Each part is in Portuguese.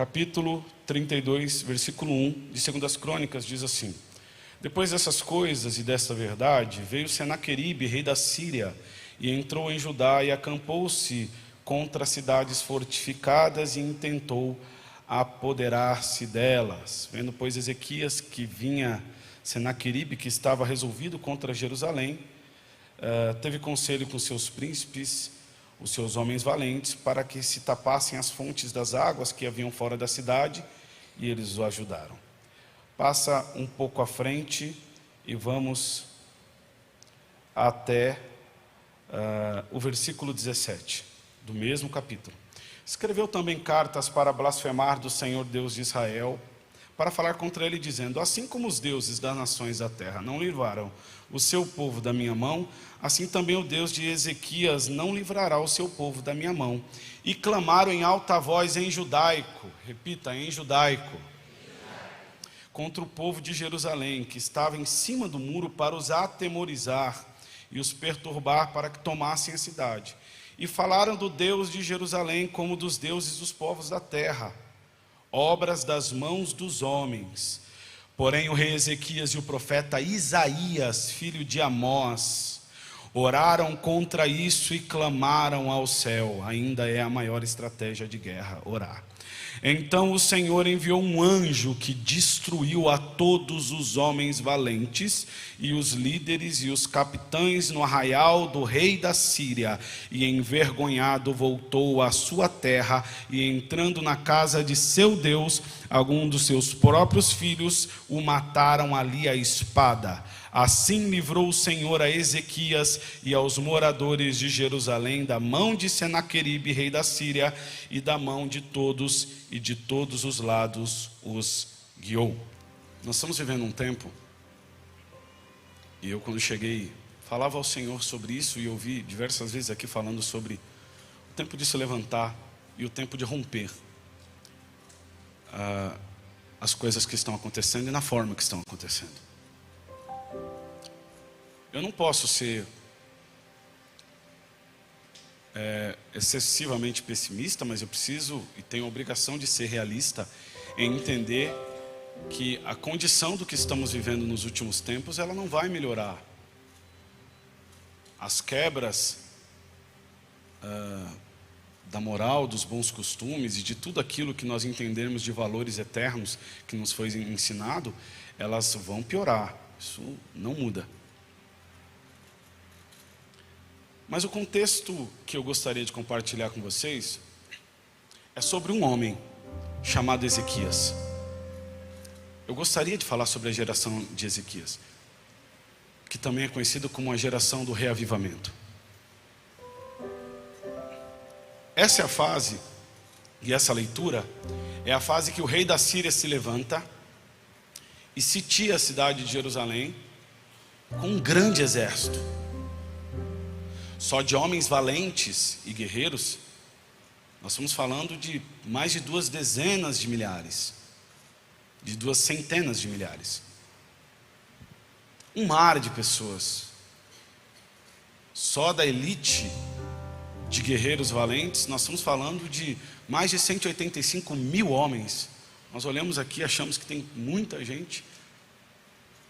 capítulo 32, versículo 1 de 2 Crônicas, diz assim: Depois dessas coisas e desta verdade, veio Senaqueribe, rei da Síria, e entrou em Judá e acampou-se contra cidades fortificadas e intentou apoderar-se delas. Vendo, pois, Ezequias que vinha Senaqueribe, que estava resolvido contra Jerusalém, teve conselho com seus príncipes, os seus homens valentes, para que se tapassem as fontes das águas que haviam fora da cidade, e eles o ajudaram. Passa um pouco à frente e vamos até o versículo 17 do mesmo capítulo. Escreveu também cartas para blasfemar do Senhor Deus de Israel, para falar contra ele, dizendo: assim como os deuses das nações da terra não livraram o seu povo da minha mão, assim também o Deus de Ezequias não livrará o seu povo da minha mão. E clamaram em alta voz em judaico, repita, em judaico, contra o povo de Jerusalém, que estava em cima do muro, para os atemorizar e os perturbar, para que tomassem a cidade. E falaram do Deus de Jerusalém como dos deuses dos povos da terra, obras das mãos dos homens. Porém o rei Ezequias e o profeta Isaías, filho de Amós, oraram contra isso e clamaram ao céu. Ainda é a maior estratégia de guerra, orar. Então o Senhor enviou um anjo que destruiu a todos os homens valentes e os líderes e os capitães no arraial do rei da Síria, e envergonhado voltou à sua terra, e entrando na casa de seu Deus, alguns dos seus próprios filhos o mataram ali à espada. Assim livrou o Senhor a Ezequias e aos moradores de Jerusalém da mão de Senaqueribe, rei da Síria, e da mão de todos, e de todos os lados os guiou. Nós estamos vivendo um tempo, e eu quando cheguei, falava ao Senhor sobre isso, e ouvi diversas vezes aqui falando sobre o tempo de se levantar e o tempo de romper as coisas que estão acontecendo e na forma que estão acontecendo. Eu não posso ser excessivamente pessimista, mas eu preciso e tenho a obrigação de ser realista em entender que a condição do que estamos vivendo nos últimos tempos, ela não vai melhorar. As quebras da moral, dos bons costumes e de tudo aquilo que nós entendemos de valores eternos que nos foi ensinado, elas vão piorar. Isso não muda. Mas o contexto que eu gostaria de compartilhar com vocês é sobre um homem chamado Ezequias. Eu gostaria de falar sobre a geração de Ezequias, que também é conhecido como a geração do reavivamento. Essa é a fase, e essa leitura é a fase que o rei da Síria se levanta e sitia a cidade de Jerusalém com um grande exército. Só de homens valentes e guerreiros, nós estamos falando de mais de 2 dezenas de milhares, de 2 centenas de milhares. Um mar de pessoas. Só da elite de guerreiros valentes, nós estamos falando de mais de 185 mil homens. Nós olhamos aqui e achamos que tem muita gente.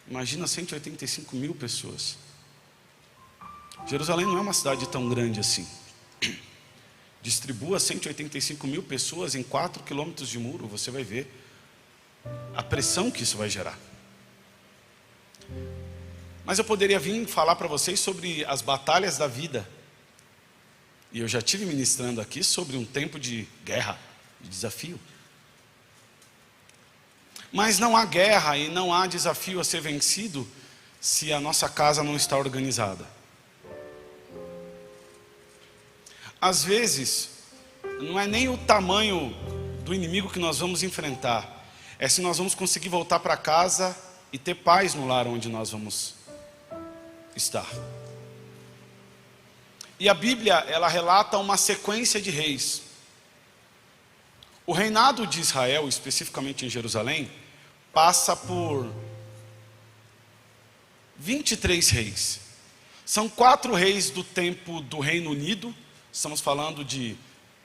Imagina 185 mil pessoas. Jerusalém não é uma cidade tão grande assim. Distribua 185 mil pessoas em 4 quilômetros de muro, você vai ver a pressão que isso vai gerar. Mas eu poderia vir falar para vocês sobre as batalhas da vida. E eu já estive ministrando aqui sobre um tempo de guerra, de desafio. Mas não há guerra e não há desafio a ser vencido se a nossa casa não está organizada. Às vezes, não é nem o tamanho do inimigo que nós vamos enfrentar, é se nós vamos conseguir voltar para casa e ter paz no lar onde nós vamos estar. E a Bíblia, ela relata uma sequência de reis. O reinado de Israel, especificamente em Jerusalém, passa por 23 reis. São 4 reis do tempo do Reino Unido. Estamos falando de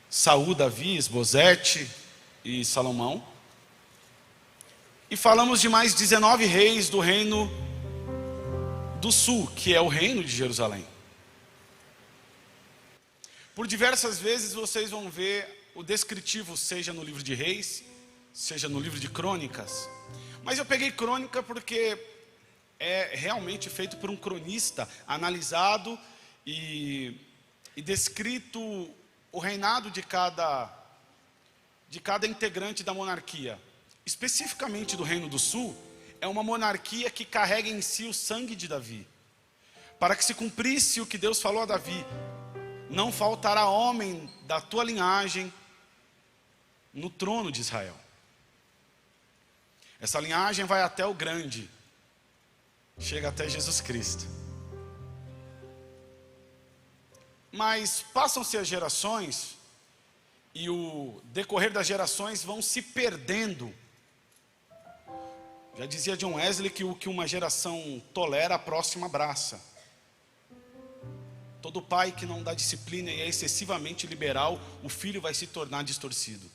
Saul, Davi, Esbozete e Salomão. E falamos de mais 19 reis do reino do sul, que é o reino de Jerusalém. Por diversas vezes vocês vão ver o descritivo, seja no livro de Reis, seja no livro de Crônicas. Mas eu peguei Crônica porque é realmente feito por um cronista, analisado e descrito o reinado de cada integrante da monarquia. Especificamente do Reino do Sul, é uma monarquia que carrega em si o sangue de Davi. Para que se cumprisse o que Deus falou a Davi: não faltará homem da tua linhagem no trono de Israel. Essa linhagem vai até o grande, chega até Jesus Cristo. Mas passam-se as gerações, e o decorrer das gerações vão se perdendo. Já dizia John Wesley que o que uma geração tolera, a próxima abraça. Todo pai que não dá disciplina e é excessivamente liberal, o filho vai se tornar distorcido.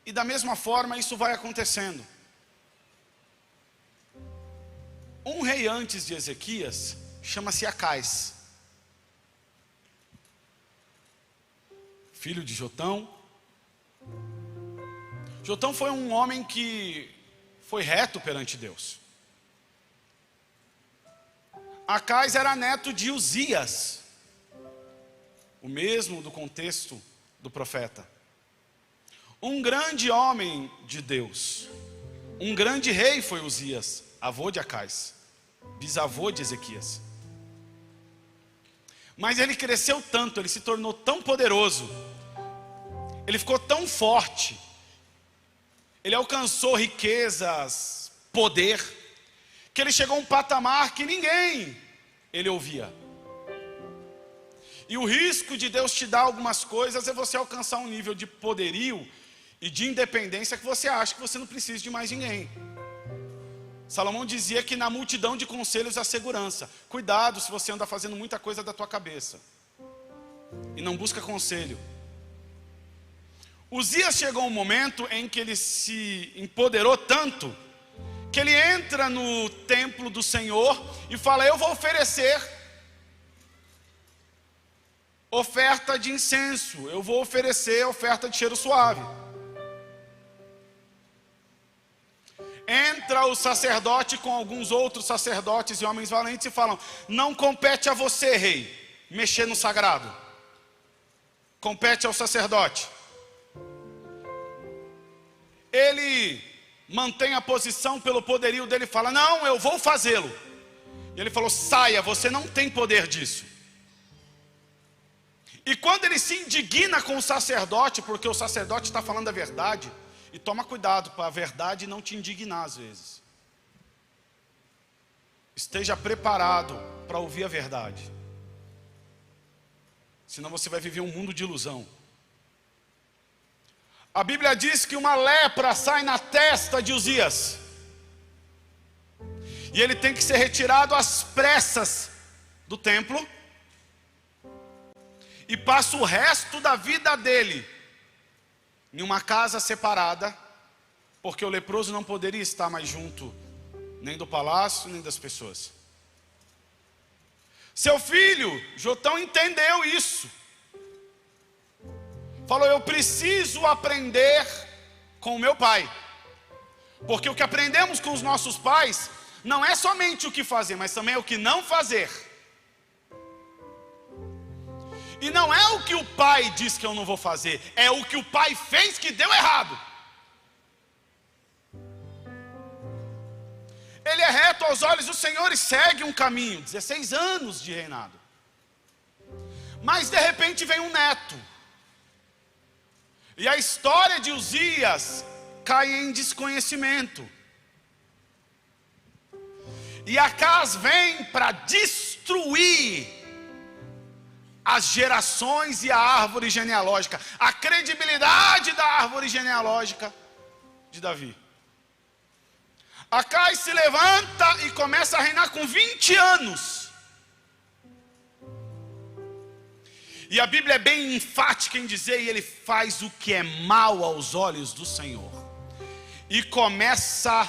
E da mesma forma isso vai acontecendo. Um rei antes de Ezequias chama-se Acais, filho de Jotão. Jotão foi um homem que foi reto perante Deus. Acais era neto de Uzias, o mesmo do contexto do profeta. Um grande homem de Deus, um grande rei foi Uzias, avô de Acais, bisavô de Ezequias. Mas ele cresceu tanto, ele se tornou tão poderoso, ele ficou tão forte, ele alcançou riquezas, poder, que ele chegou a um patamar que ninguém ele ouvia. E o risco de Deus te dar algumas coisas é você alcançar um nível de poderio e de independência que você acha que você não precisa de mais ninguém. Salomão dizia que na multidão de conselhos há segurança. Cuidado se você anda fazendo muita coisa da tua cabeça e não busca conselho. Uzias chegou um momento em que ele se empoderou tanto que ele entra no templo do Senhor e fala: eu vou oferecer oferta de incenso, eu vou oferecer oferta de cheiro suave. Entra o sacerdote com alguns outros sacerdotes e homens valentes e falam: não compete a você, rei, mexer no sagrado, compete ao sacerdote. Ele mantém a posição pelo poderio dele, fala: não, eu vou fazê-lo. E ele falou: saia, você não tem poder disso. E quando ele se indigna com o sacerdote, porque o sacerdote está falando a verdade, e toma cuidado para a verdade não te indignar às vezes. Esteja preparado para ouvir a verdade, senão você vai viver um mundo de ilusão. A Bíblia diz que uma lepra sai na testa de Uzias, e ele tem que ser retirado às pressas do templo, e passa o resto da vida dele em uma casa separada, porque o leproso não poderia estar mais junto nem do palácio, nem das pessoas. Seu filho, Jotão, entendeu isso. Falou: eu preciso aprender com o meu pai. Porque o que aprendemos com os nossos pais não é somente o que fazer, mas também o que não fazer. E não é o que o pai diz que eu não vou fazer, é o que o pai fez que deu errado. Ele é reto aos olhos do Senhor e segue um caminho. 16 anos de reinado. Mas de repente vem um neto. E a história de Uzias cai em desconhecimento. E Acaz vem para destruir as gerações e a árvore genealógica, a credibilidade da árvore genealógica de Davi. Acaz se levanta e começa a reinar com 20 anos. E a Bíblia é bem enfática em dizer: e ele faz o que é mal aos olhos do Senhor. E começa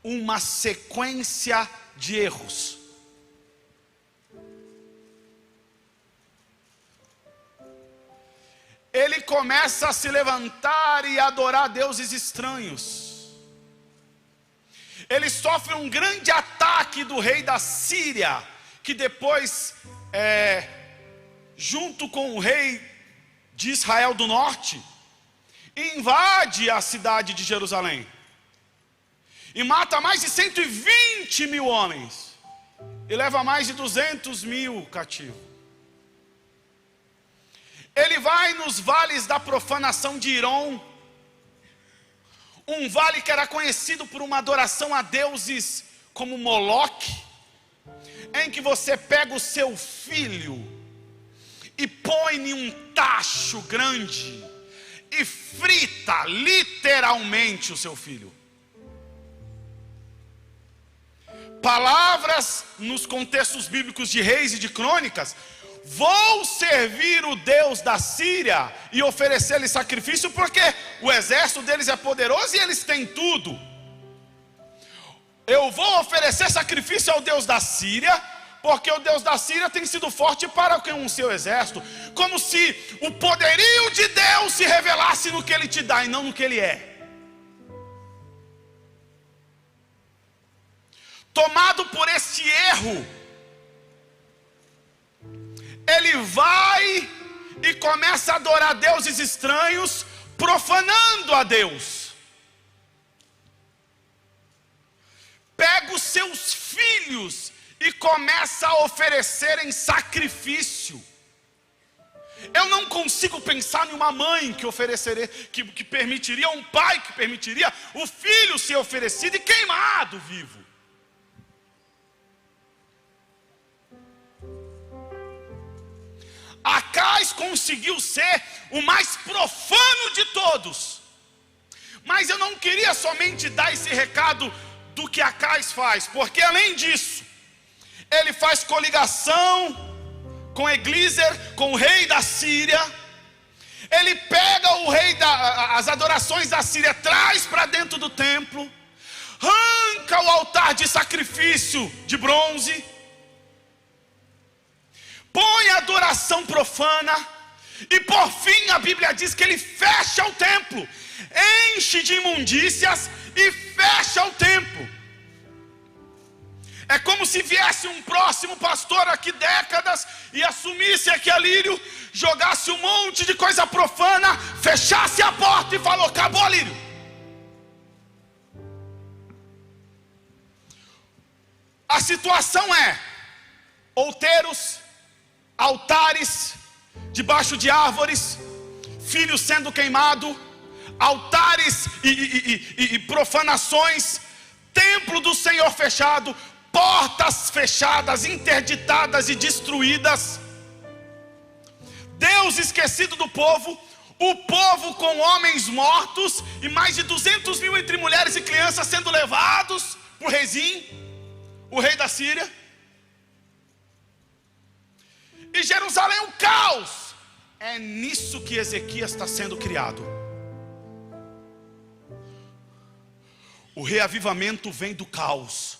uma sequência de erros. Ele começa a se levantar e adorar deuses estranhos. Ele sofre um grande ataque do rei da Síria, que depois, junto com o rei de Israel do norte, invade a cidade de Jerusalém e mata mais de 120 mil homens e leva mais de 200 mil cativos. Ele vai nos vales da profanação de Hirom, um vale que era conhecido por uma adoração a deuses como Moloque, em que você pega o seu filho e põe em um tacho grande e frita literalmente o seu filho. Palavras nos contextos bíblicos de Reis e de Crônicas: vou servir o Deus da Síria e oferecer-lhe sacrifício, porque o exército deles é poderoso e eles têm tudo. Eu vou oferecer sacrifício ao Deus da Síria, porque o Deus da Síria tem sido forte para com o seu exército. Como se o poderio de Deus se revelasse no que Ele te dá e não no que Ele é. Tomado por este erro, ele vai e começa a adorar deuses estranhos, profanando a Deus. Pega os seus filhos e começa a oferecer em sacrifício. Eu não consigo pensar em uma mãe que ofereceria, que permitiria, um pai que permitiria o filho ser oferecido e queimado vivo. Acais conseguiu ser o mais profano de todos. Mas eu não queria somente dar esse recado do que Acais faz, porque além disso, ele faz coligação com Eglízer, com o rei da Síria. Ele pega o rei as adorações da Síria, traz para dentro do templo, arranca o altar de sacrifício de bronze, põe a adoração profana, e por fim a Bíblia diz que ele fecha o templo, enche de imundícias e fecha o templo. É como se viesse um próximo pastor aqui décadas e assumisse aqui a Lírio, jogasse um monte de coisa profana, fechasse a porta e falou: acabou, Lírio. A situação é outeiros, altares debaixo de árvores, filhos sendo queimados, altares e profanações, templo do Senhor fechado, portas fechadas, interditadas e destruídas, Deus esquecido do povo, o povo com homens mortos e mais de 200 mil entre mulheres e crianças sendo levados por Rezim, o rei da Síria. E Jerusalém um caos. É nisso que Ezequias está sendo criado. O reavivamento vem do caos.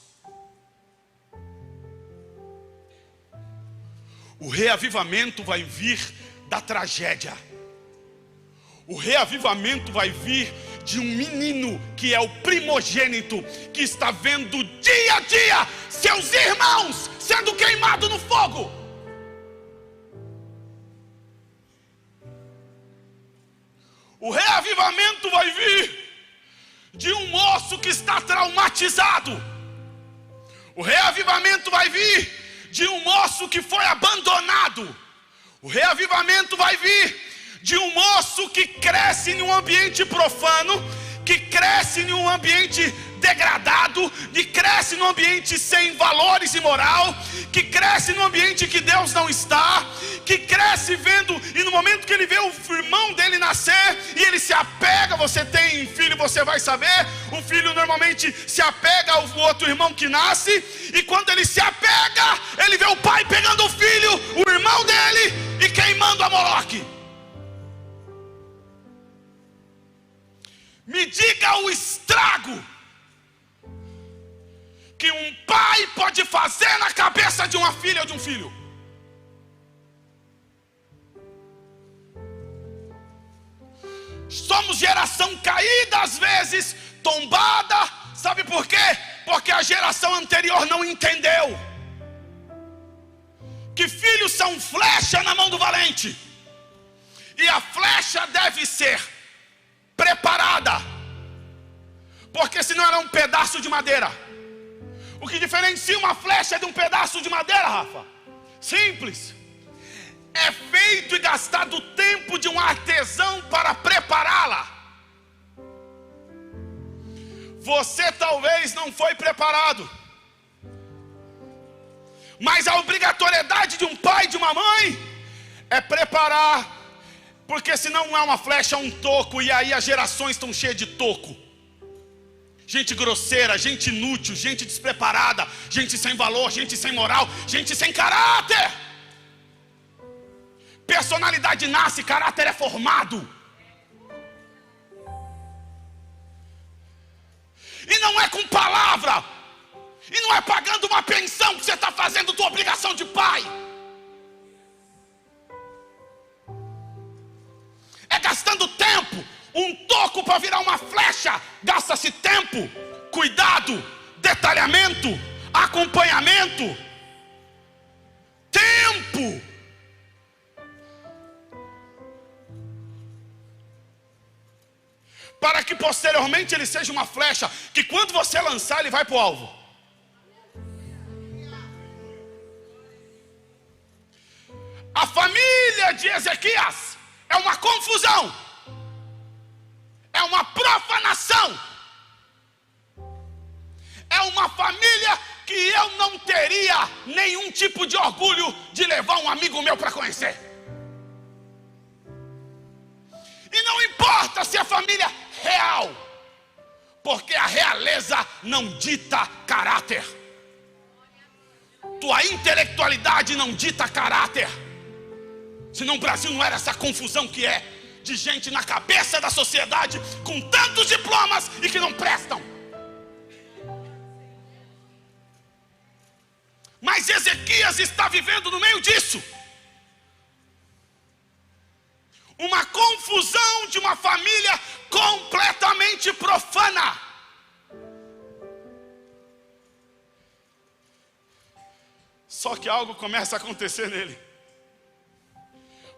O reavivamento vai vir da tragédia. O reavivamento vai vir de um menino que é o primogênito, que está vendo dia a dia seus irmãos sendo queimados no fogo. O reavivamento vai vir de um moço que está traumatizado. O reavivamento vai vir de um moço que foi abandonado. O reavivamento vai vir de um moço que cresce em um ambiente profano, que cresce em um ambiente degradado, que cresce num ambiente sem valores e moral, que cresce num ambiente que Deus não está, que cresce vendo, e no momento que ele vê o irmão dele nascer, e ele se apega. Você tem filho, você vai saber, o filho normalmente se apega ao outro irmão que nasce, e quando ele se apega, ele vê o pai pegando o filho, o irmão dele, e queimando a Moloque. Me diga o estrago que um pai pode fazer na cabeça de uma filha ou de um filho. Somos geração caída às vezes, tombada. Sabe por quê? Porque a geração anterior não entendeu que filhos são flecha na mão do valente, e a flecha deve ser preparada, porque senão ela é um pedaço de madeira. O que diferencia uma flecha de um pedaço de madeira, Rafa? Simples. É feito e gastado tempo de um artesão para prepará-la. Você talvez não foi preparado, mas a obrigatoriedade de um pai e de uma mãe é preparar, porque senão não é uma flecha, é um toco. E aí as gerações estão cheias de toco. Gente grosseira, gente inútil, gente despreparada, gente sem valor, gente sem moral, gente sem caráter. Personalidade nasce, caráter é formado. E não é com palavra, e não é pagando uma pensão que você está fazendo tua obrigação de pai. É gastando tempo. Um toco para virar uma flecha, gasta-se tempo, cuidado, detalhamento, acompanhamento. Tempo. Para que posteriormente ele seja uma flecha, que quando você lançar ele vai para o alvo. A família de Ezequias é uma confusão, é uma profanação, é uma família que eu não teria nenhum tipo de orgulho de levar um amigo meu para conhecer. E não importa se é família real, porque a realeza não dita caráter. Tua intelectualidade não dita caráter. Senão o Brasil não era essa confusão que é, de gente na cabeça da sociedade com tantos diplomas e que não prestam. Mas Ezequias está vivendo no meio disso. Uma confusão de uma família completamente profana. Só que algo começa a acontecer nele.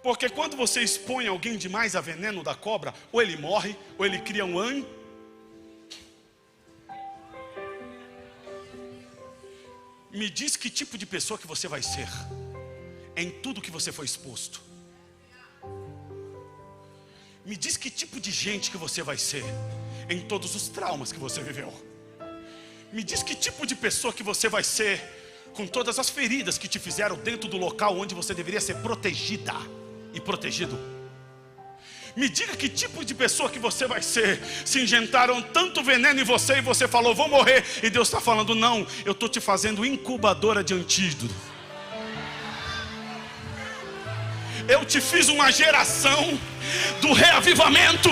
Porque quando você expõe alguém demais a veneno da cobra, ou ele morre, ou ele cria um anjo. Me diz que tipo de pessoa que você vai ser em tudo que você foi exposto. Me diz que tipo de gente que você vai ser em todos os traumas que você viveu. Me diz que tipo de pessoa que você vai ser com todas as feridas que te fizeram dentro do local onde você deveria ser protegida e protegido. Me diga que tipo de pessoa que você vai ser. Se injetaram tanto veneno em você e você falou, vou morrer. E Deus está falando, não, eu estou te fazendo incubadora de antídoto. Eu te fiz uma geração do reavivamento.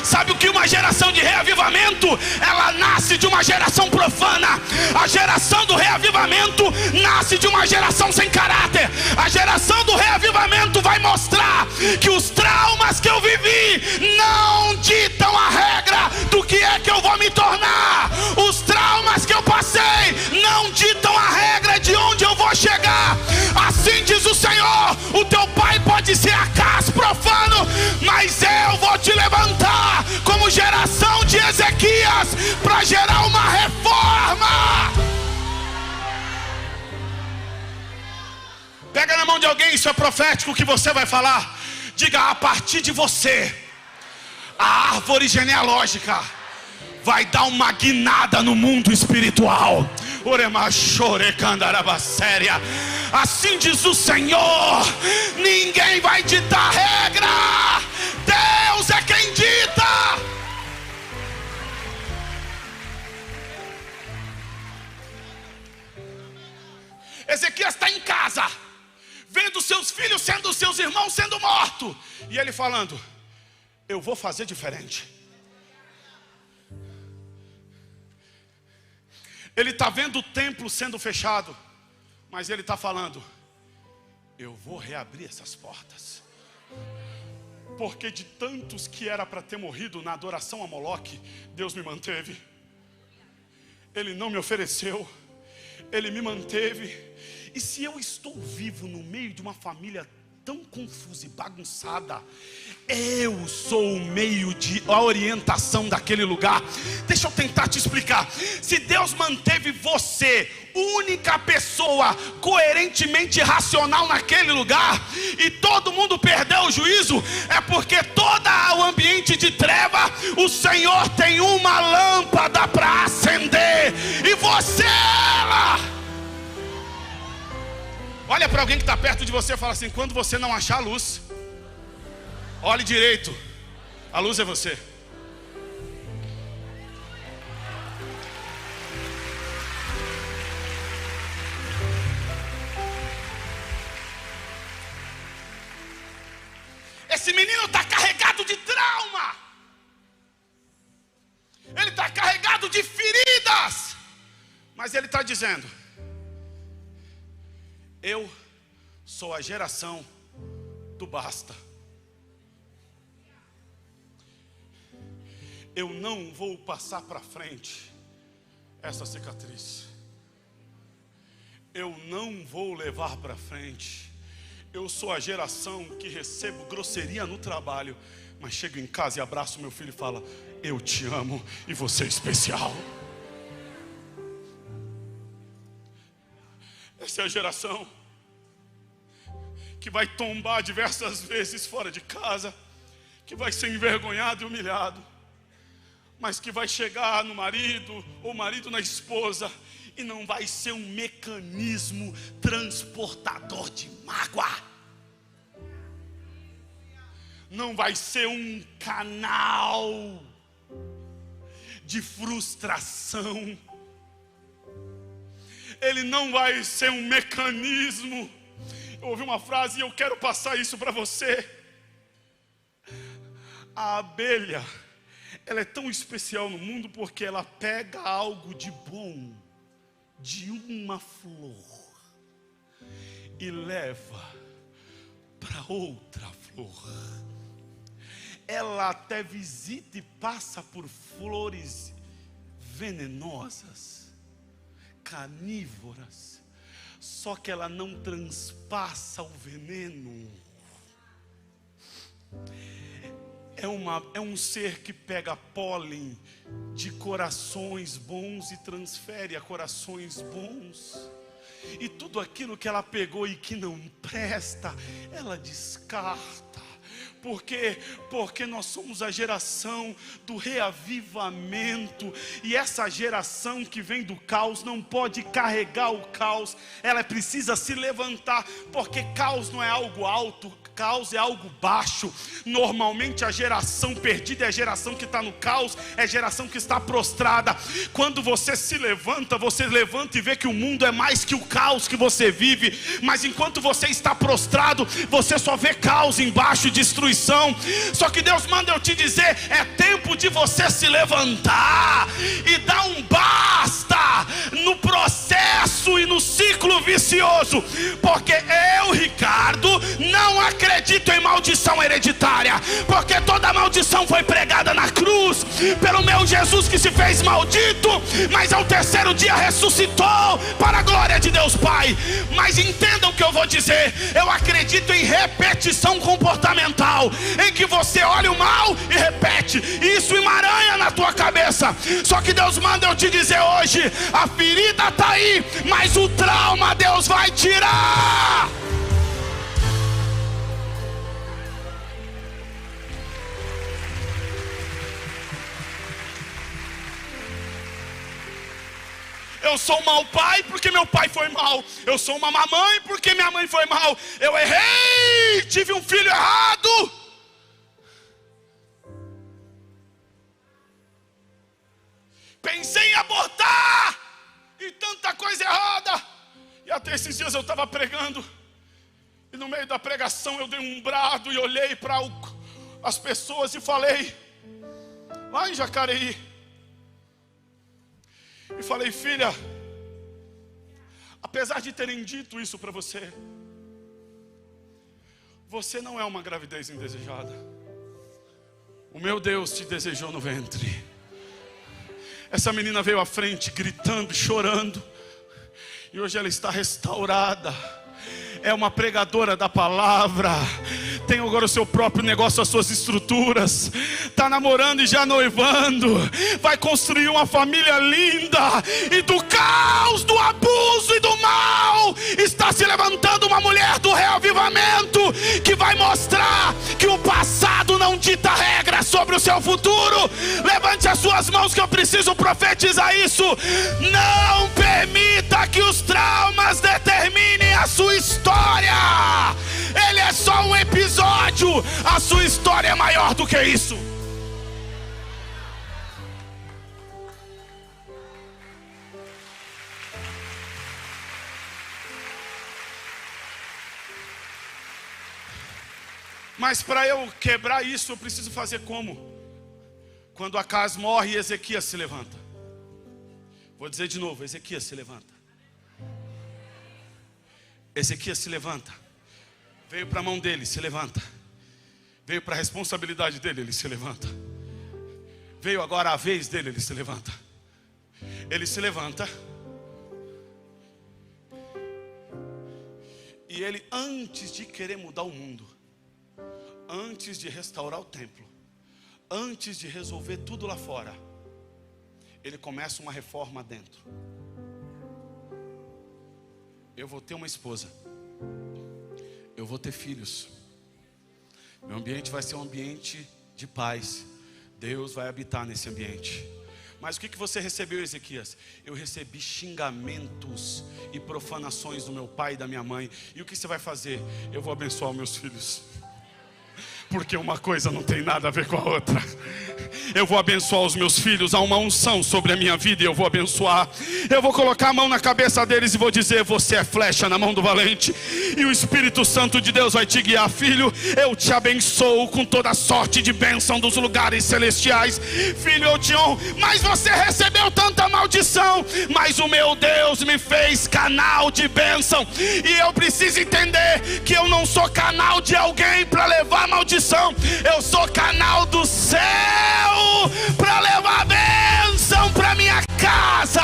Sabe o que uma geração de reavivamento? Ela nasce de uma geração profana. A geração do reavivamento nasce de uma geração sem caráter. A geração do reavivamento vai mostrar que os traumas que eu vivi não ditam a regra do que é que eu vou me tornar. Os traumas que eu passei não ditam a regra de onde eu vou chegar. Assim diz o Senhor, o teu pai pode ser acaso profano, mas eu vou te levantar como geração de Ezequias para gerar uma reforma. Pega na mão de alguém, isso é profético que você vai falar. Diga, a partir de você, a árvore genealógica vai dar uma guinada no mundo espiritual. Assim diz o Senhor: ninguém vai ditar regra, Deus é quem dita. Ezequias está em casa, vendo seus filhos sendo seus irmãos sendo mortos, e ele falando: eu vou fazer diferente. Ele está vendo o templo sendo fechado, mas ele está falando: eu vou reabrir essas portas. Porque de tantos que era para ter morrido na adoração a Moloque, Deus me manteve. Ele não me ofereceu, Ele me manteve. E se eu estou vivo no meio de uma família tão confusa e bagunçada, eu sou o meio de a orientação daquele lugar. Deixa eu tentar te explicar. Se Deus manteve você, única pessoa coerentemente racional naquele lugar, e todo mundo perdeu o juízo, é porque todo o ambiente de treva, o Senhor tem uma lâmpada para acender, e você é ela. Olha para alguém que está perto de você e fala assim: quando você não achar a luz, olhe direito, a luz é você. Esse menino está carregado de trauma, ele está carregado de feridas, mas ele está dizendo: eu sou a geração do basta. Eu não vou passar para frente essa cicatriz. Eu não vou levar para frente. Eu sou a geração que recebo grosseria no trabalho, mas chego em casa e abraço meu filho e falo: eu te amo e você é especial. Essa é a geração que vai tombar diversas vezes fora de casa, que vai ser envergonhado e humilhado, mas que vai chegar no marido, ou marido na esposa, e não vai ser um mecanismo transportador de mágoa, não vai ser um canal de frustração, ele não vai ser um mecanismo. Eu ouvi uma frase e eu quero passar isso para você. A abelha, ela é tão especial no mundo porque ela pega algo de bom de uma flor e leva para outra flor. Ela até visita e passa por flores venenosas, carnívoras, só que ela não transpassa o veneno. É um ser que pega pólen de corações bons e transfere a corações bons. E tudo aquilo que ela pegou e que não presta, ela descarta. Por quê? Porque nós somos a geração do reavivamento. E essa geração que vem do caos não pode carregar o caos. Ela precisa se levantar. Porque caos não é algo alto, caos é algo baixo. Normalmente a geração perdida é a geração que está no caos, é a geração que está prostrada. Quando você se levanta, você levanta e vê que o mundo é mais que o caos que você vive. Mas enquanto você está prostrado, você só vê caos embaixo, destruição. Só que Deus manda eu te dizer: é tempo de você se levantar e dar um basta no processo e no ciclo vicioso. Porque eu, Ricardo, não acredito em maldição hereditária, porque toda maldição foi pregada na cruz pelo meu Jesus, que se fez maldito, mas ao terceiro dia ressuscitou para a glória de Deus Pai. Mas entendam o que eu vou dizer: eu acredito em repetição comportamental, em que você olha o mal e repete, e isso emaranha na tua cabeça. Só que Deus manda eu te dizer hoje: a ferida está aí, mas o trauma Deus vai tirar. Eu sou um mau pai porque meu pai foi mau. Eu sou uma mamãe porque minha mãe foi mau. Eu errei, tive um filho errado. Pensei em abortar e tanta coisa errada. E até esses dias eu estava pregando, e no meio da pregação eu dei um brado e olhei para as pessoas e falei, lá em Jacareí, e falei: filha, apesar de terem dito isso para você, você não é uma gravidez indesejada. O meu Deus te desejou no ventre. Essa menina veio à frente gritando, chorando, e hoje ela está restaurada. É uma pregadora da palavra. Tem agora o seu próprio negócio, as suas estruturas. Está namorando e já noivando. Vai construir uma família linda. E do caos, do abuso e do mal, está se levantando uma mulher do reavivamento, que vai mostrar que o passado não dita regra sobre o seu futuro. Levante as suas mãos que eu preciso profetizar isso. Não permita que os traumas determinem a sua história. Ele é só um episódio. A sua história é maior do que isso. Mas para eu quebrar isso, eu preciso fazer como? Quando Acaz morre, Ezequias se levanta. Vou dizer de novo: Ezequias se levanta. Ezequias se levanta. Veio para a mão dele, se levanta. Veio para a responsabilidade dele, ele se levanta. Veio agora a vez dele, ele se levanta. Ele se levanta. E ele, antes de querer mudar o mundo, antes de restaurar o templo, antes de resolver tudo lá fora, ele começa uma reforma dentro. Eu vou ter uma esposa, eu vou ter filhos, meu ambiente vai ser um ambiente de paz. Deus vai habitar nesse ambiente. Mas o que você recebeu, Ezequias? Eu recebi xingamentos e profanações do meu pai e da minha mãe. E o que você vai fazer? Eu vou abençoar os meus filhos, porque uma coisa não tem nada a ver com a outra. Eu vou abençoar os meus filhos. Há uma unção sobre a minha vida e eu vou abençoar. Eu vou colocar a mão na cabeça deles e vou dizer: você é flecha na mão do valente, e o Espírito Santo de Deus vai te guiar. Filho, eu te abençoo com toda sorte de bênção dos lugares celestiais. Filho, eu te honro. Mas você recebeu tanta maldição, mas o meu Deus me fez canal de bênção. E eu preciso entender que eu não sou canal de alguém para levar maldição. Eu sou canal do céu para levar bênção para minha casa.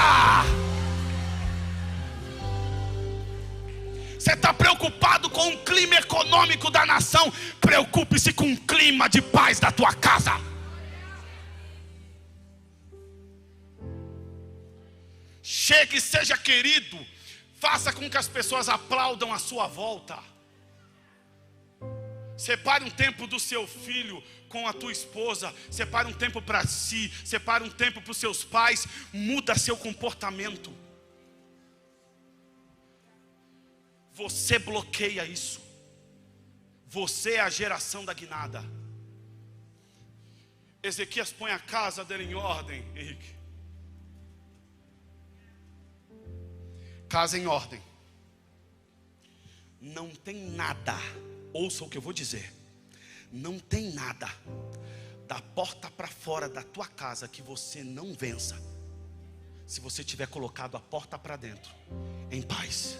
Você está preocupado com o clima econômico da nação? Preocupe-se com o clima de paz da tua casa. Chegue e seja querido. Faça com que as pessoas aplaudam à sua volta. Separe um tempo do seu filho com a tua esposa. Separe um tempo para si. Separe um tempo para os seus pais. Muda seu comportamento. Você bloqueia isso. Você é a geração da guinada. Ezequias põe a casa dele em ordem, Henrique. Casa em ordem. Não tem nada. Ouça o que eu vou dizer. Não tem nada da porta para fora da tua casa que você não vença, se você tiver colocado a porta para dentro em paz.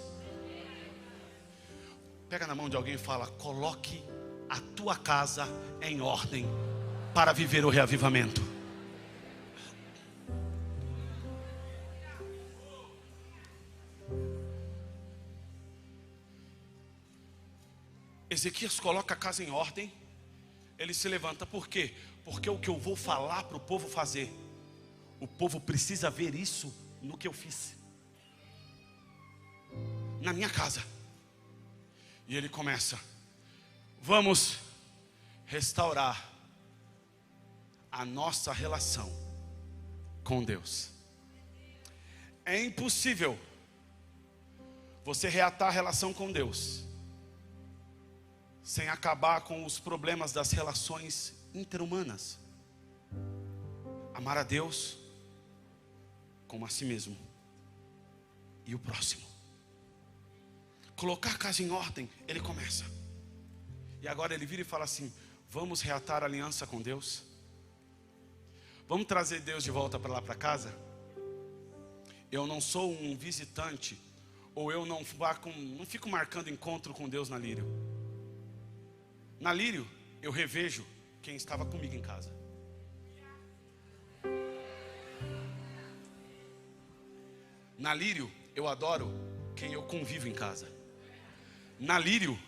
Pega na mão de alguém e fala: coloque a tua casa em ordem para viver o reavivamento. Ezequias coloca a casa em ordem. Ele se levanta. Por quê? Porque o que eu vou falar para o povo fazer, o povo precisa ver isso no que eu fiz na minha casa. E ele começa: vamos restaurar a nossa relação com Deus. É impossível você reatar a relação com Deus sem acabar com os problemas das relações interhumanas. Amar a Deus como a si mesmo e o próximo. Colocar a casa em ordem, ele começa. E agora ele vira e fala assim: vamos reatar a aliança com Deus? Vamos trazer Deus de volta para lá para casa? Eu não sou um visitante, ou eu não fico marcando encontro com Deus na Lírio. Na Lírio, eu revejo quem estava comigo em casa. Na Lírio, eu adoro quem eu convivo em casa. Na Lírio,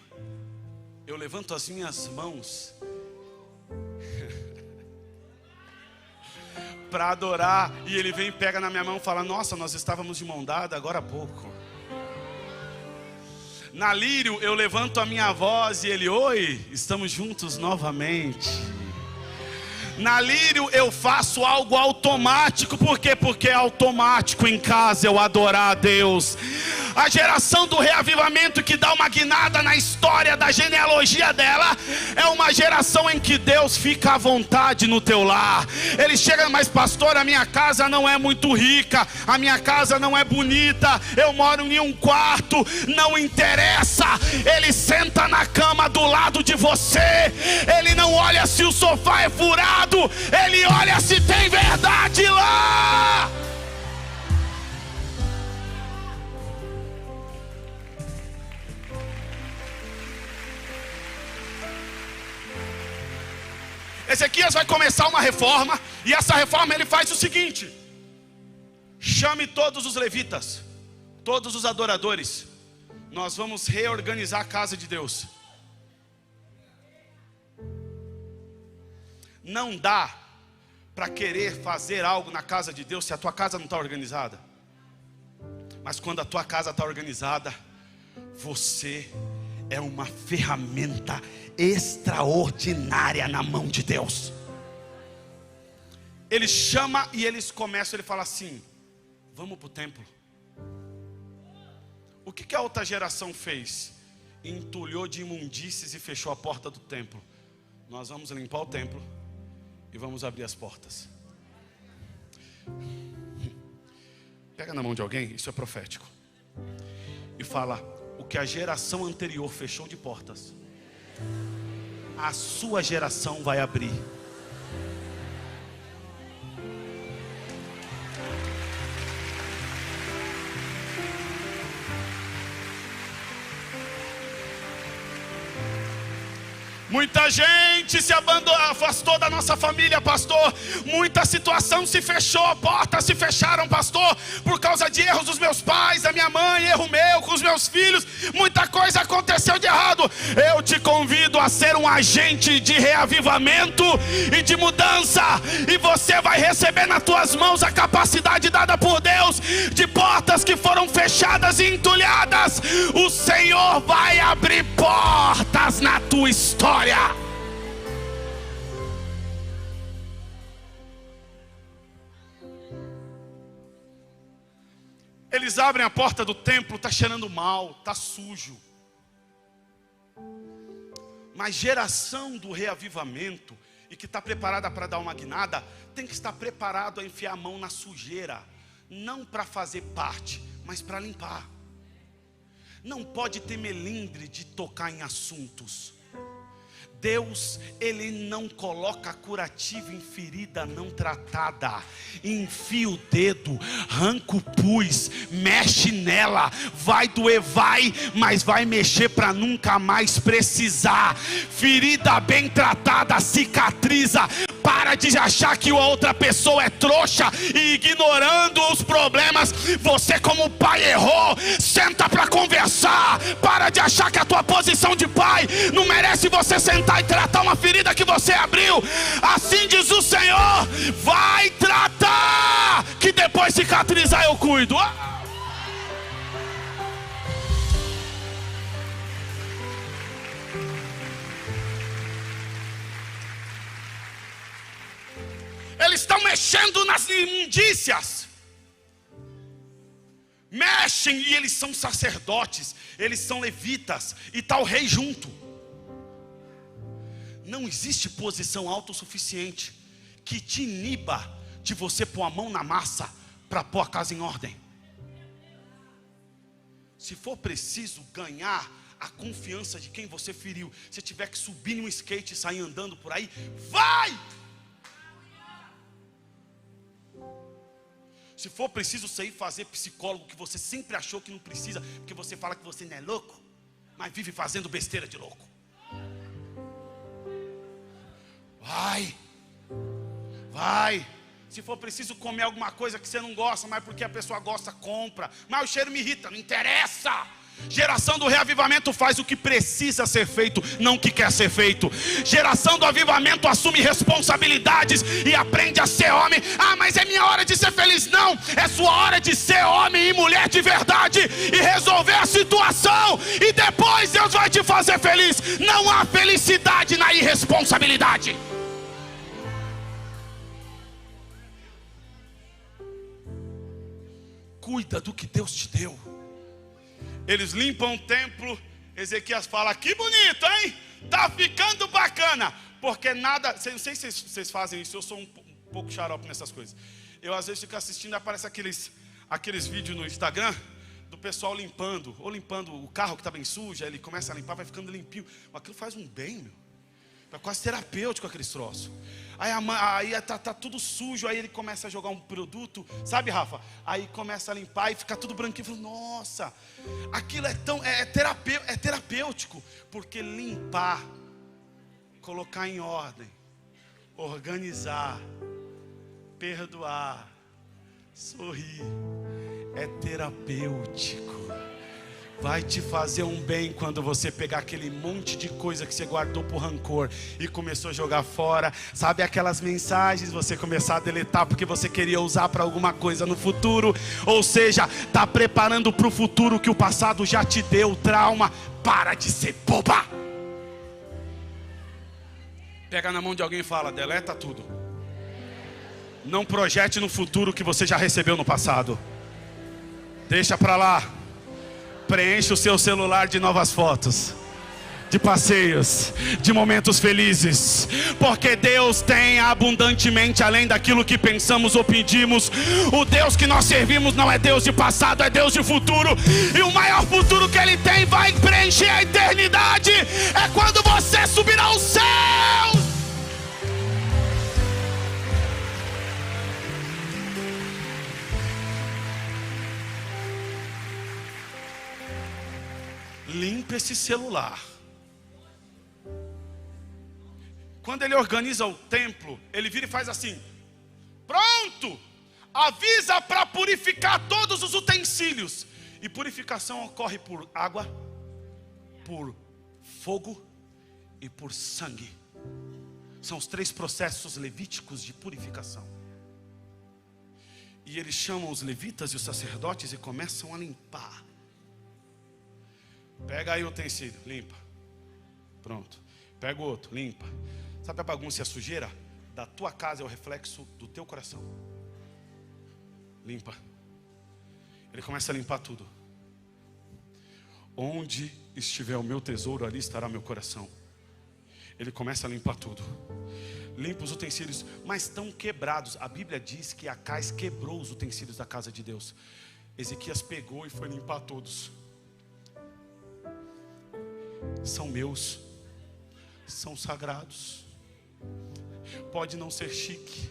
eu levanto as minhas mãos para adorar, e ele vem e pega na minha mão e fala: nossa, nós estávamos de mão dada agora há pouco. Na Lírio, eu levanto a minha voz e ele: oi, estamos juntos novamente. Na Lírio, eu faço algo automático. Por quê? Porque é automático em casa eu adorar a Deus. A geração do reavivamento que dá uma guinada na história da genealogia dela é uma geração em que Deus fica à vontade no teu lar. Ele chega: mas pastor, a minha casa não é muito rica, a minha casa não é bonita, eu moro em um quarto. Não interessa, ele senta na cama do lado de você. Ele não olha se o sofá é furado, ele olha se tem verdade lá. Ezequias vai começar uma reforma, e essa reforma ele faz o seguinte: chame todos os levitas, todos os adoradores, nós vamos reorganizar a casa de Deus. Não dá para querer fazer algo na casa de Deus se a tua casa não está organizada. Mas quando a tua casa está organizada, você é uma ferramenta extraordinária na mão de Deus. Ele chama e eles começam, ele fala assim: vamos para o templo. O que a outra geração fez? Entulhou de imundícies e fechou a porta do templo. Nós vamos limpar o templo e vamos abrir as portas. Pega na mão de alguém, isso é profético, e fala: o que a geração anterior fechou de portas, a sua geração vai abrir. Muita gente se abandonou, afastou da nossa família, pastor. Muita situação se fechou, portas se fecharam, pastor, por causa de erros dos meus pais, da minha mãe, erro meu com os meus filhos. Muita coisa aconteceu de errado. Eu te convido a ser um agente de reavivamento e de mudança, e você vai receber nas tuas mãos a capacidade dada por Deus de portas que foram fechadas e entulhadas. O Senhor vai abrir portas na tua história. Eles abrem a porta do templo, está cheirando mal, está sujo. Mas geração do reavivamento e que está preparada para dar uma guinada, tem que estar preparado a enfiar a mão na sujeira, não para fazer parte, mas para limpar. Não pode ter melindre de tocar em assuntos. Deus, Ele não coloca curativo em ferida não tratada. Enfia o dedo, arranca o pus, mexe nela. Vai doer, vai, mas vai mexer para nunca mais precisar. Ferida bem tratada cicatriza. Para de achar que a outra pessoa é trouxa e ignorando os problemas. Você como pai errou, senta para conversar. Para de achar que a tua posição de pai não merece você sentar e tratar uma ferida que você abriu. Assim diz o Senhor: vai tratar, que depois cicatrizar eu cuido. Eles estão mexendo nas imundícias. mexem e eles são sacerdotes, eles são levitas, e está o rei junto. Não existe posição autossuficiente que te iniba de você pôr a mão na massa para pôr a casa em ordem. Se for preciso ganhar a confiança de quem você feriu, se tiver que subir num skate e sair andando por aí, vai! Se for preciso sair fazer psicólogo que você sempre achou que não precisa, porque você fala que você não é louco, mas vive fazendo besteira de louco. Vai. Se for preciso comer alguma coisa que você não gosta, mas porque a pessoa gosta, compra. Mas o cheiro me irrita, não interessa. Geração do reavivamento faz o que precisa ser feito, não o que quer ser feito. Geração do avivamento assume responsabilidades e aprende a ser homem. Ah, mas é minha hora de ser feliz. Não, é sua hora de ser homem e mulher de verdade e resolver a situação, e depois Deus vai te fazer feliz. Não há felicidade na irresponsabilidade. Cuida do que Deus te deu. Eles limpam o templo. Ezequias fala: que bonito, hein? Tá ficando bacana. Porque nada, não sei se vocês fazem isso. Eu sou um pouco xarope nessas coisas. Eu às vezes fico assistindo, aparece aqueles vídeos no Instagram do pessoal limpando, ou limpando o carro que está bem sujo. Aí ele começa a limpar, vai ficando limpinho. Aquilo faz um bem, meu. É quase terapêutico aqueles troços. Aí tá tudo sujo. Aí ele começa a jogar um produto, sabe, Rafa? Aí começa a limpar e fica tudo branquinho. Falo, nossa, aquilo é terapêutico. Porque limpar, colocar em ordem, organizar, perdoar, sorrir, é terapêutico. Vai te fazer um bem quando você pegar aquele monte de coisa que você guardou por rancor e começou a jogar fora. Sabe aquelas mensagens, você começar a deletar porque você queria usar para alguma coisa no futuro. Ou seja, está preparando para o futuro que o passado já te deu trauma. Para de ser boba. Pega na mão de alguém e fala: deleta tudo. Não projete no futuro que você já recebeu no passado. Deixa para lá. Preencha o seu celular de novas fotos, de passeios, de momentos felizes. Porque Deus tem abundantemente além daquilo que pensamos ou pedimos. O Deus que nós servimos não é Deus de passado, é Deus de futuro. E o maior futuro que Ele tem vai preencher a eternidade. É quando você subir aos céus. Limpa esse celular. Quando ele organiza o templo, ele vira e faz assim: pronto, avisa para purificar todos os utensílios. E purificação ocorre por água, por fogo e por sangue. São os 3 processos levíticos de purificação. E eles chamam os levitas e os sacerdotes e começam a limpar. Pega aí o utensílio, limpa. Pronto. Pega o outro, limpa. Sabe a bagunça e a sujeira? Da tua casa é o reflexo do teu coração. Limpa. Ele começa a limpar tudo. Onde estiver o meu tesouro, ali estará meu coração. Ele começa a limpar tudo. Limpa os utensílios, mas estão quebrados. A Bíblia diz que Acais quebrou os utensílios da casa de Deus. Ezequias pegou e foi limpar todos. São meus, são sagrados. Pode não ser chique,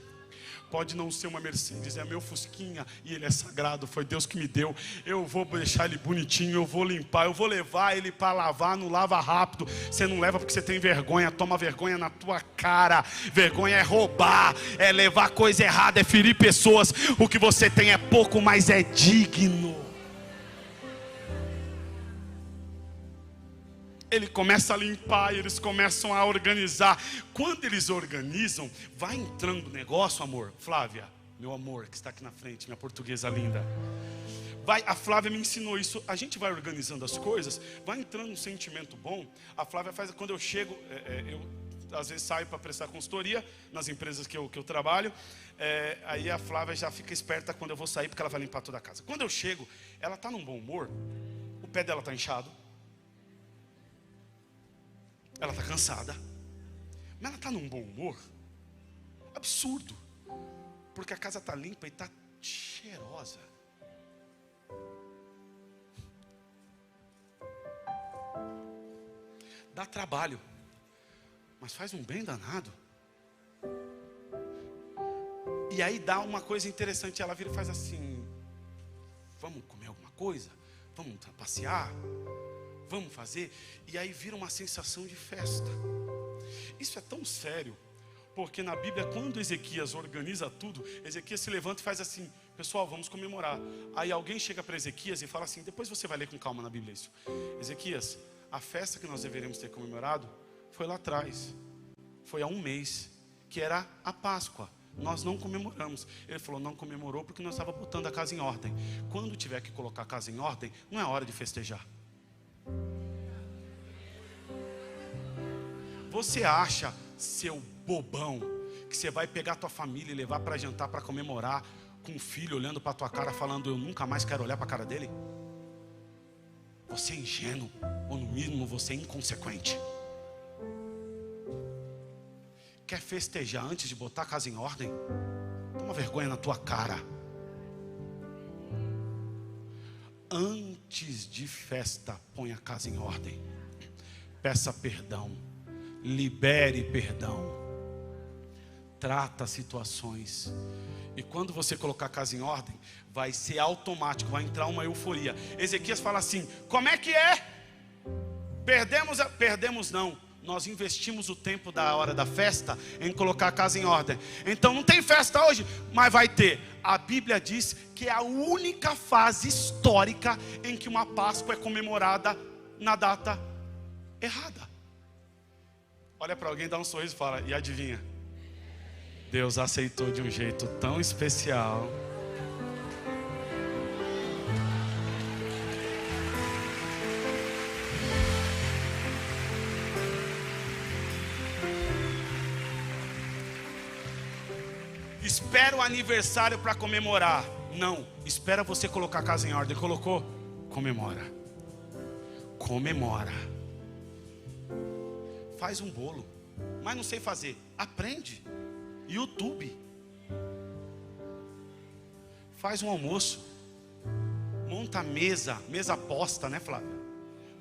pode não ser uma Mercedes, é meu Fusquinha e ele é sagrado, foi Deus que me deu. Eu vou deixar ele bonitinho, eu vou limpar, eu vou levar ele para lavar. Não lava rápido, você não leva porque você tem vergonha. Toma vergonha na tua cara. Vergonha é roubar, é levar coisa errada, é ferir pessoas. O que você tem é pouco, mas é digno. Ele começa a limpar e eles começam a organizar. Quando eles organizam, vai entrando o negócio, amor. Flávia, meu amor, que está aqui na frente, minha portuguesa linda. A Flávia me ensinou isso. A gente vai organizando as coisas, vai entrando um sentimento bom. A Flávia faz, quando eu chego, às vezes saio para prestar consultoria nas empresas que eu trabalho. Aí a Flávia já fica esperta quando eu vou sair, porque ela vai limpar toda a casa. Quando eu chego, ela está num bom humor, o pé dela está inchado, ela está cansada, mas ela está num bom humor absurdo, porque a casa está limpa e está cheirosa. Dá trabalho, mas faz um bem danado. E aí dá uma coisa interessante, ela vira e faz assim: vamos comer alguma coisa? Vamos passear? Vamos fazer? E aí vira uma sensação de festa. Isso é tão sério, porque na Bíblia, quando Ezequias organiza tudo, Ezequias se levanta e faz assim: pessoal, vamos comemorar. Aí alguém chega para Ezequias e fala assim, depois você vai ler com calma na Bíblia isso: Ezequias, a festa que nós deveríamos ter comemorado foi lá atrás, foi há um mês, que era a Páscoa. Nós não comemoramos. Ele falou, não comemorou porque nós estávamos botando a casa em ordem. Quando tiver que colocar a casa em ordem, não é hora de festejar. Você acha, seu bobão, que você vai pegar a tua família e levar para jantar, para comemorar, com um filho olhando para a tua cara falando, eu nunca mais quero olhar para a cara dele? Você é ingênuo, ou no mínimo você é inconsequente. Quer festejar antes de botar a casa em ordem? Toma vergonha na tua cara. Antes de festa, põe a casa em ordem. Peça perdão. Libere perdão. Trata situações. E quando você colocar a casa em ordem, vai ser automático, vai entrar uma euforia. Ezequias fala assim, como é que é? Perdemos não. Nós investimos o tempo da hora da festa em colocar a casa em ordem. Então não tem festa hoje, mas vai ter. A Bíblia diz que é a única fase histórica em que uma Páscoa é comemorada na data errada. Olha para alguém, dá um sorriso e fala, e adivinha? Deus aceitou de um jeito tão especial. Espera o aniversário para comemorar. Não, espera você colocar a casa em ordem. Colocou? Comemora. Comemora. Faz um bolo, mas não sei fazer. Aprende. YouTube. Faz um almoço. Monta a mesa posta, né, Flávia?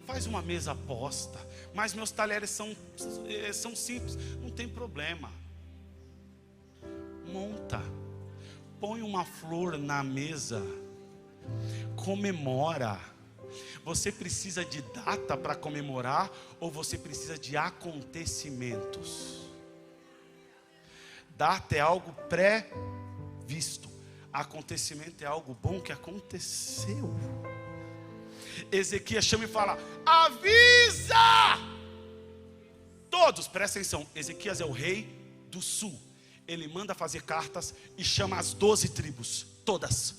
Faz uma mesa posta. Mas meus talheres são simples. Não tem problema. Monta, põe uma flor na mesa, comemora. Você precisa de data para comemorar ou você precisa de acontecimentos? Data é algo pré-visto, acontecimento é algo bom que aconteceu. Ezequias chama e fala, avisa! Todos, presta atenção, Ezequias é o rei do sul. Ele manda fazer cartas e chama as 12 tribos, todas.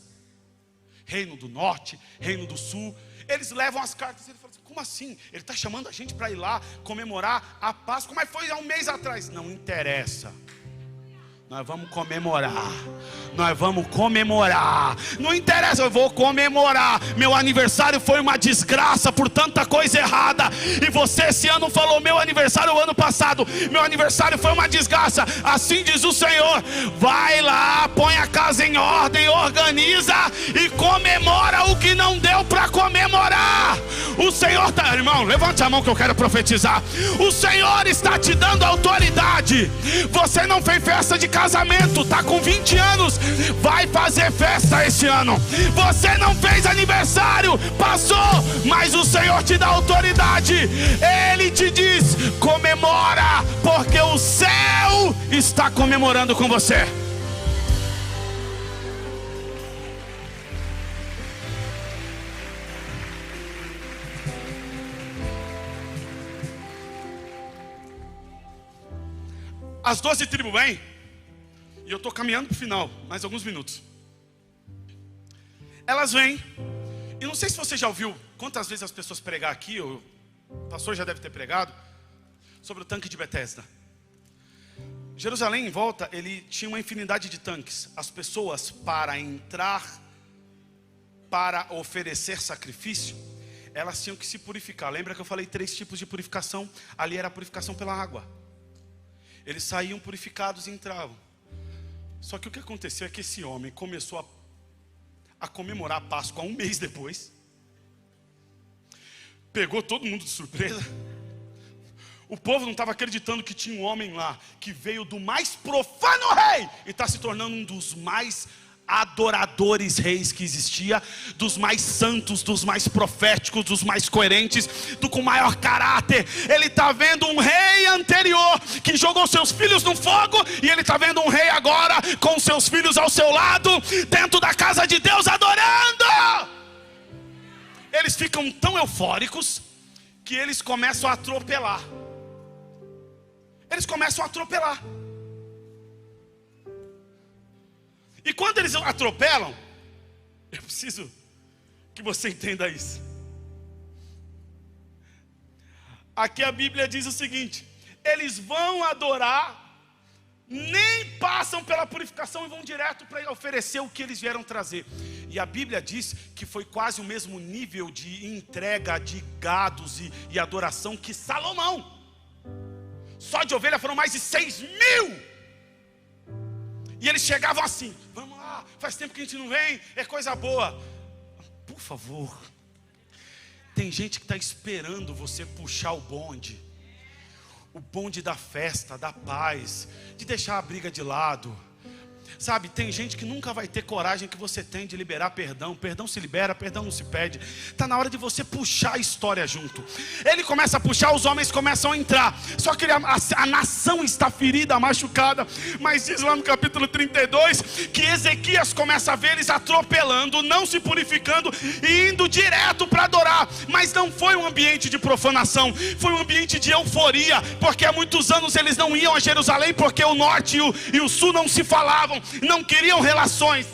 Reino do norte, reino do sul. Eles levam as cartas e ele fala assim, como assim? Ele está chamando a gente para ir lá comemorar a Páscoa, mas foi há um mês atrás. Não interessa. Nós vamos comemorar. Nós vamos comemorar. Não interessa, eu vou comemorar. Meu aniversário foi uma desgraça por tanta coisa errada. E você esse ano falou, meu aniversário o ano passado, meu aniversário foi uma desgraça. Assim diz o Senhor. Vai lá, põe a casa em ordem, organiza e comemora o que não deu para comemorar. O Senhor está, irmão, levante a mão que eu quero profetizar. O Senhor está te dando autoridade. Você não fez festa de casamento, está com 20 anos, vai fazer festa esse ano. Você não fez aniversário, passou, mas o Senhor te dá autoridade. Ele te diz, comemora, porque o céu está comemorando com você. As 12 tribos vêm. E eu estou caminhando para o final, mais alguns minutos. Elas vêm. E não sei se você já ouviu quantas vezes as pessoas pregar aqui, ou o pastor já deve ter pregado, sobre o tanque de Betesda. Jerusalém em volta, ele tinha uma infinidade de tanques. As pessoas, para entrar, para oferecer sacrifício, elas tinham que se purificar. Lembra que eu falei 3 tipos de purificação? Ali era a purificação pela água. Eles saíam purificados e entravam. Só que o que aconteceu é que esse homem começou a comemorar a Páscoa 1 mês depois. Pegou todo mundo de surpresa. O povo não estava acreditando que tinha um homem lá que veio do mais profano rei e está se tornando um dos mais adoradores reis que existia, dos mais santos, dos mais proféticos, dos mais coerentes, do com maior caráter. Ele está vendo um rei anterior que jogou seus filhos no fogo, e ele está vendo um rei agora com seus filhos ao seu lado, dentro da casa de Deus, adorando. Eles ficam tão eufóricos que eles começam a atropelar. Eles começam a atropelar. E quando eles atropelam, eu preciso que você entenda isso. Aqui a Bíblia diz o seguinte: eles vão adorar, nem passam pela purificação e vão direto para oferecer o que eles vieram trazer. E a Bíblia diz que foi quase o mesmo nível de entrega de gados e adoração que Salomão. Só de ovelha foram mais de 6.000. E eles chegavam assim: vamos lá, faz tempo que a gente não vem, é coisa boa. Por favor, tem gente que está esperando você puxar o bonde da festa, da paz, de deixar a briga de lado. Sabe, tem gente que nunca vai ter coragem que você tem de liberar perdão. Perdão se libera, perdão não se pede. Está na hora de você puxar a história junto. Ele começa a puxar, os homens começam a entrar. Só que a nação está ferida, machucada. Mas diz lá no capítulo 32 que Ezequias começa a ver eles atropelando, não se purificando e indo direto para adorar. Mas não foi um ambiente de profanação, foi um ambiente de euforia. Porque há muitos anos eles não iam a Jerusalém, porque o norte e o sul não se falavam, não queriam relações.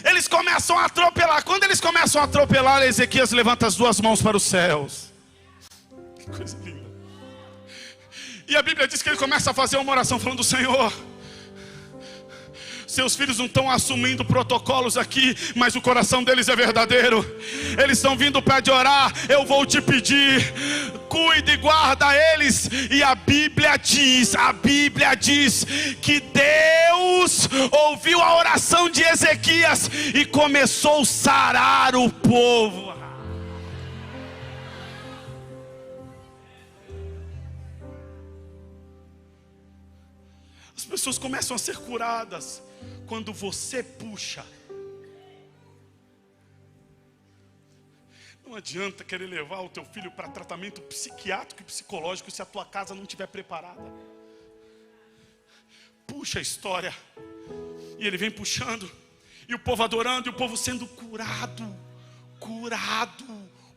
Eles começam a atropelar. Quando eles começam a atropelar, Ezequias levanta as 2 mãos para os céus. Que coisa linda. E a Bíblia diz que ele começa a fazer uma oração falando: Senhor, seus filhos não estão assumindo protocolos aqui, mas o coração deles é verdadeiro. Eles estão vindo para te orar. Eu vou te pedir, cuide e guarda eles. E a Bíblia diz que Deus ouviu a oração de Ezequias e começou a sarar o povo. As pessoas começam a ser curadas quando você puxa. Não adianta querer levar o teu filho para tratamento psiquiátrico e psicológico se a tua casa não estiver preparada. Puxa a história. E ele vem puxando, e o povo adorando, e o povo sendo curado.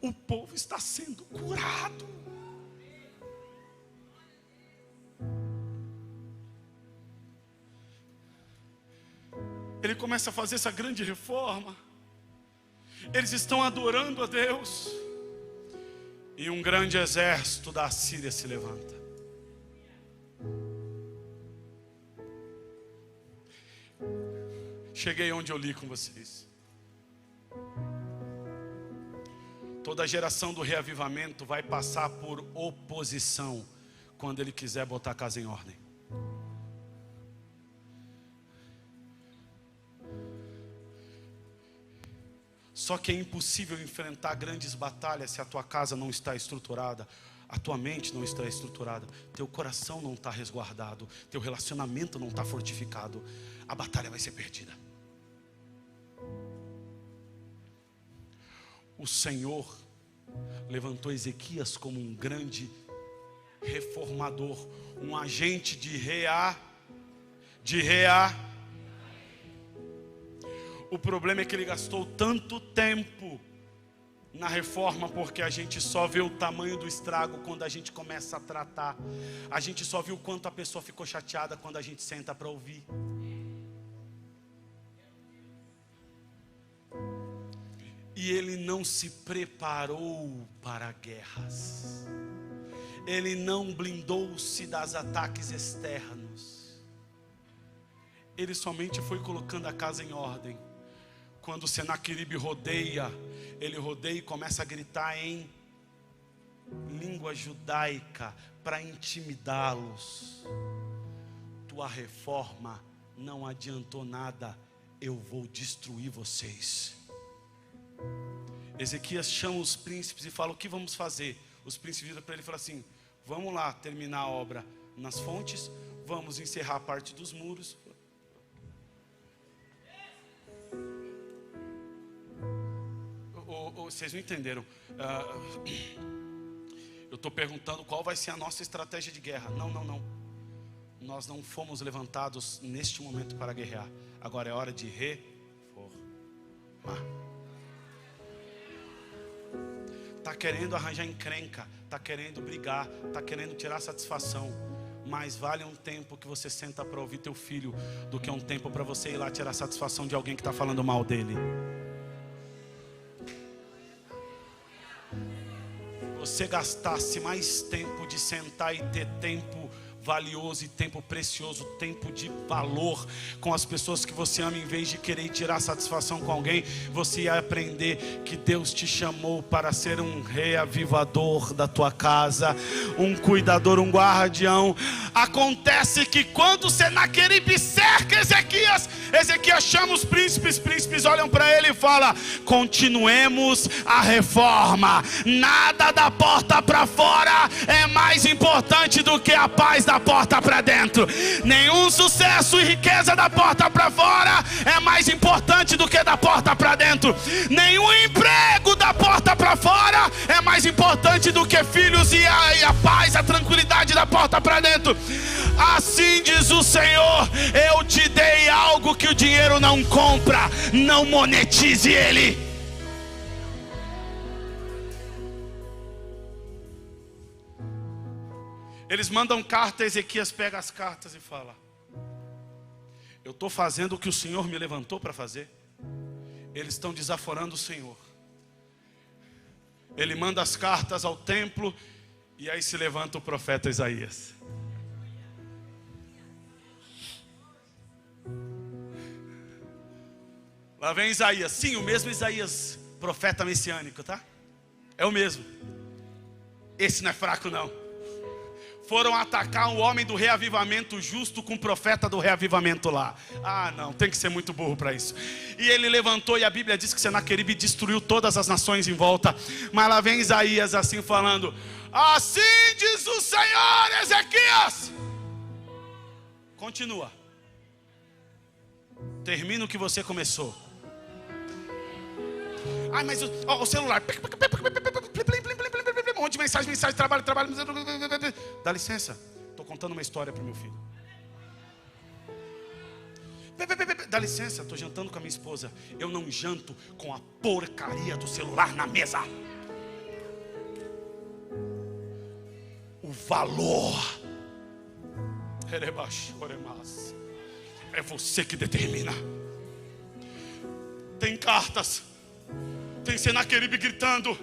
O povo está sendo curado. Ele começa a fazer essa grande reforma. Eles estão adorando a Deus. E um grande exército da Assíria se levanta. Cheguei onde eu li com vocês. Toda geração do reavivamento vai passar por oposição quando ele quiser botar a casa em ordem. Só que é impossível enfrentar grandes batalhas se a tua casa não está estruturada, a tua mente não está estruturada, teu coração não está resguardado, teu relacionamento não está fortificado. A batalha vai ser perdida. O Senhor levantou Ezequias como um grande reformador, um agente de O problema é que ele gastou tanto tempo na reforma, porque a gente só vê o tamanho do estrago quando a gente começa a tratar. A gente só viu o quanto a pessoa ficou chateada quando a gente senta para ouvir. E ele não se preparou para guerras. Ele não blindou-se das ataques externos. Ele somente foi colocando a casa em ordem quando Senaqueribe rodeia. Ele rodeia e começa a gritar em língua judaica para intimidá-los. Tua reforma não adiantou nada, eu vou destruir vocês. Ezequias chama os príncipes e fala: o que vamos fazer? Os príncipes viram para ele e falam assim: vamos lá terminar a obra nas fontes, vamos encerrar a parte dos muros. Vocês não entenderam. Eu estou perguntando qual vai ser a nossa estratégia de guerra. Não. Nós não fomos levantados neste momento para guerrear. Agora é hora de reformar. Está querendo arranjar encrenca, está querendo brigar, está querendo tirar satisfação. Mais vale um tempo que você senta para ouvir teu filho do que um tempo para você ir lá tirar satisfação de alguém que está falando mal dele. Você gastasse mais tempo de sentar e ter tempo valioso e tempo precioso, tempo de valor com as pessoas que você ama, em vez de querer tirar satisfação com alguém, você ia aprender que Deus te chamou para ser um reavivador da tua casa, um cuidador, um guardião. Acontece que quando Senaqueribe cerca Ezequias chama os príncipes olham para ele e falam: continuemos a reforma. Nada da porta para fora é mais importante do que a paz da porta para dentro. Nenhum sucesso e riqueza da porta para fora é mais importante do que da porta para dentro. Nenhum emprego da porta para fora é mais importante do que filhos e a paz, a tranquilidade da porta para dentro. Assim diz o Senhor: eu te dei algo que o dinheiro não compra, não monetize ele. Eles mandam carta, Ezequias pega as cartas e fala: eu estou fazendo o que o Senhor me levantou para fazer. Eles estão desaforando o Senhor. Ele manda as cartas ao templo, e aí se levanta o profeta Isaías. Lá vem Isaías. Sim, o mesmo Isaías, profeta messiânico, tá? É o mesmo. Esse não é fraco não. Foram atacar um homem do reavivamento justo com o profeta do reavivamento lá. Ah não, tem que ser muito burro para isso. E ele levantou, e a Bíblia diz que Senaqueribe destruiu todas as nações em volta. Mas lá vem Isaías assim falando: assim diz o Senhor, Ezequias. Continua. Termina o que você começou. Ai, mas o celular, um monte de mensagem, trabalho. Dá licença, estou contando uma história para o meu filho. Dá licença, estou jantando com a minha esposa. Eu não janto com a porcaria do celular na mesa. O valor é você que determina. Tem cartas, tem Senaqueribe gritando,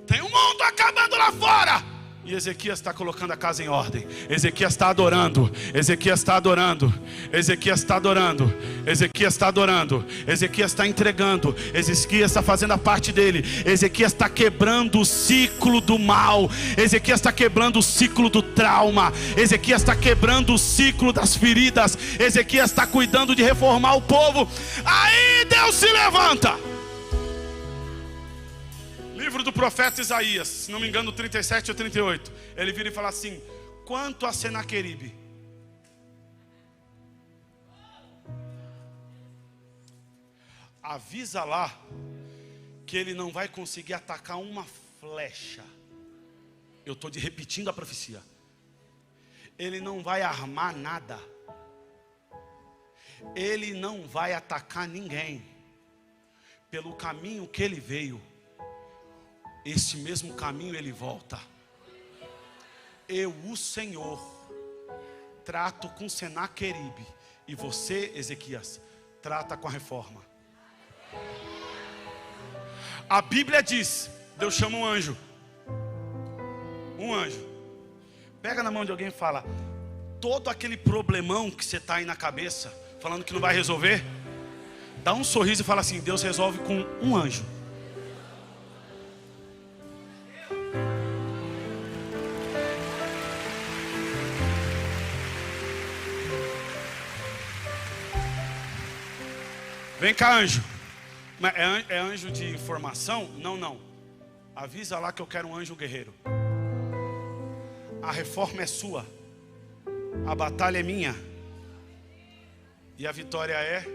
tem um mundo acabando lá fora. E Ezequias está colocando a casa em ordem. Ezequias está adorando. Ezequias está adorando. Ezequias está adorando. Ezequias está adorando. Ezequias está entregando. Ezequias está fazendo a parte dele. Ezequias está quebrando o ciclo do mal. Ezequias está quebrando o ciclo do trauma. Ezequias está quebrando o ciclo das feridas. Ezequias está cuidando de reformar o povo. Aí Deus se levanta. Livro do profeta Isaías, se não me engano 37 ou 38. Ele vira e fala assim: quanto a Senaqueribe, avisa lá que ele não vai conseguir atacar uma flecha. Eu estou repetindo a profecia. Ele não vai armar nada. Ele não vai atacar ninguém. Pelo caminho que ele veio, esse mesmo caminho ele volta. Eu, o Senhor, trato com Senaqueribe, e você, Ezequias, trata com a reforma. A Bíblia diz, Deus chama um anjo. Um anjo. Pega na mão de alguém e fala: todo aquele problemão que você está aí na cabeça falando que não vai resolver, dá um sorriso e fala assim: Deus resolve com um anjo. Vem cá, anjo. Mas é anjo de informação? Não, não. Avisa lá que eu quero um anjo guerreiro. A reforma é sua. A batalha é minha. E a vitória é